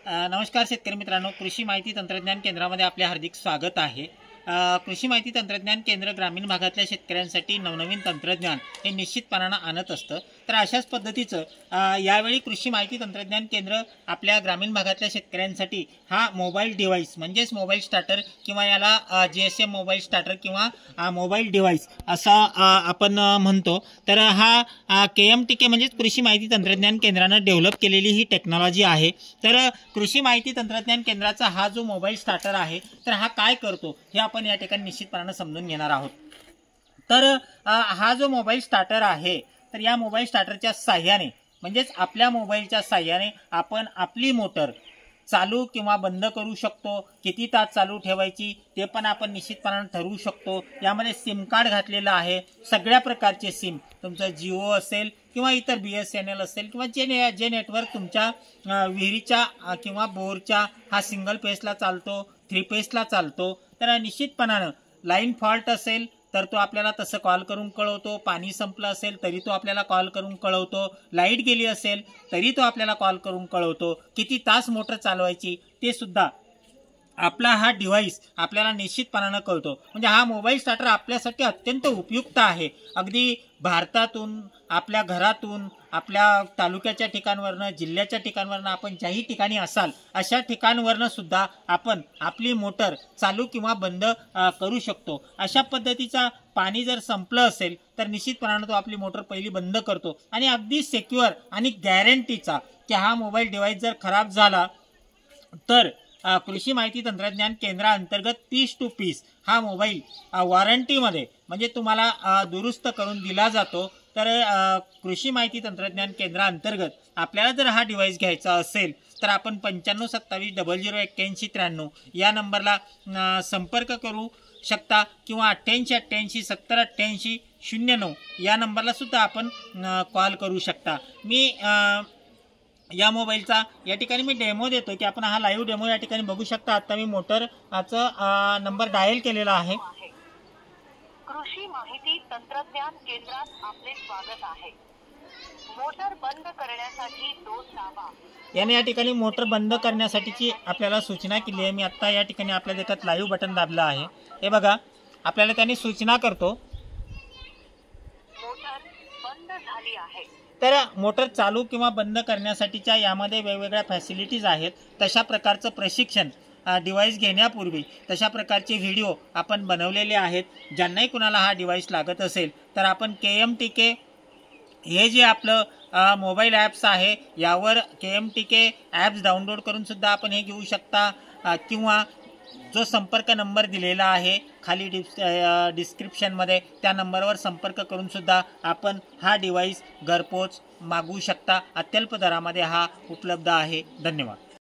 नमस्कार शेतकरी मित्रांनो, कृषी माहिती तंत्रज्ञान केंद्रामध्ये आपले हार्दिक स्वागत आहे। कृषी माहिती तंत्रज्ञान केंद्र ग्रामीण भागातल्या शेतकऱ्यांसाठी नवनवीन तंत्रज्ञान हे निश्चितपणाने आणत असतं। तर अशाच पद्धतीचं यावेळी कृषी माहिती तंत्रज्ञान केंद्र आपल्या ग्रामीण भागातल्या शेतकऱ्यांसाठी हा मोबाईल डिव्हाइस म्हणजेच मोबाईल स्टार्टर किंवा याला GSM मोबाईल स्टार्टर किंवा मोबाईल डिव्हाइस असा आपण म्हणतो। तर हा KMTK म्हणजेच कृषी माहिती तंत्रज्ञान केंद्राने डेव्हलप केलेली ही टेक्नॉलॉजी आहे। तर कृषी माहिती तंत्रज्ञान केंद्राचा हा जो मोबाईल स्टार्टर आहे तर हा काय करतो हे आपण या ठिकाणी निश्चितपणाने समजून घेणार आहोत। तर हा जो मोबाईल स्टार्टर आहे तर या मोबाईल स्टार्टरच्या सहाय्याने म्हणजेच आपल्या मोबाईलच्या सहाय्याने आपण आपली मोटर चालू किंवा बंद करू शकतो। किती तास चालू ठेवायची ते पण आपण निश्चितपणाने ठरवू शकतो। यामध्ये सिम कार्ड घातलेलं आहे, सगळ्या प्रकारचे सिम, तुमचं जिओ असेल किंवा इतर BSNL असेल किंवा जे नेटवर्क तुमच्या विहिरीच्या किंवा बोरच्या हा सिंगल फेसला चालतो, 3 फेसला चालतो। तर निश्चितपणाने लाईन फॉल्ट असेल तर तो आपल्याला तसं कॉल करून कळवतो, पाणी संपलं असेल तरी तो आपल्याला कॉल करून कळवतो, लाईट गेली असेल तरी तो आपल्याला कॉल करून कळवतो, किती तास मोटर चालवायची ते सुद्धा आपला हा डिव्हाइस आपल्याला निश्चितपणाने कळतो। म्हणजे हा मोबाईल स्टार्टर आपल्यासाठी अत्यंत उपयुक्त आहे। अगदी भारतातून, आपल्या घरातून, आपल्या तालुक्याच्या ठिकाणवरनं, जिल्ह्याच्या ठिकाणवरनं आपण ज्याही ठिकाणी असाल अशा ठिकाणवरनं सुद्धा आपण आपली मोटर चालू किंवा बंद करू शकतो। अशा पद्धतीचा पाणी जर संपलं असेल तर निश्चितपणाने तो आपली मोटर पहिली बंद करतो आणि अगदी सिक्युअर आणि गॅरंटीचा की हा मोबाईल डिव्हाइस जर खराब झाला तर कृषी माहिती तंत्रज्ञान केंद्राअंतर्गत पीस टू पीस हा मोबाईल वॉरंटीमध्ये म्हणजे तुम्हाला दुरुस्त करून दिला जातो। तर कृषी माहिती तंत्रज्ञान केंद्राअंतर्गत आपल्याला जर हा डिव्हाइस घ्यायचा असेल तर आपण 9527008193 या नंबरला संपर्क करू शकता किंवा 8888708809 या नंबरला सुद्धा आपण कॉल करू शकता। मी या मोबाईलचा या ठिकाणी मी डेमो देतो की आपण हा लाईव्ह डेमो या ठिकाणी बघू शकता। आता मी मोटरचा नंबर डायल केलेला आहे। कृषी माहिती तंत्रज्ञान केंद्रात आपले स्वागत आहे। मोटर बंद करण्यासाठी 2 दाबा। याने या ठिकाणी मोटर बंद करण्यासाठीची आपल्याला सूचना केली आहे। मी आता या ठिकाणी आपल्या देतात लाईव्ह बटन दाबलं आहे, हे बघा आपल्याला त्याने सूचना करतो मोटर बंद झाली आहे। तर मोटर चालू किंवा बंद करण्यासाठीच्या यामध्ये वेगवेगळ्या फॅसिलिटीज आहेत। तशा प्रकारचं प्रशिक्षण डिव्हाइस घेण्यापूर्वी तशा प्रकारचे व्हिडिओ आपण बनवलेले आहेत। ज्यांनाही कुणाला हा डिव्हाइस लागत असेल तर आपण KMTK हे जे आपलं मोबाईल ॲप्स आहे यावर KMTK ॲप्स डाउनलोड करून सुद्धा आपण हे घेऊ शकता किंवा जो संपर्क नंबर दिलेला आहे खाली डिस्क्रिप्शनमध्ये त्या नंबरवर संपर्क करून सुद्धा आपण हा डिव्हाइस घरपोच मागवू शकता। अत्यल्प दरामध्ये हा उपलब्ध आहे। धन्यवाद।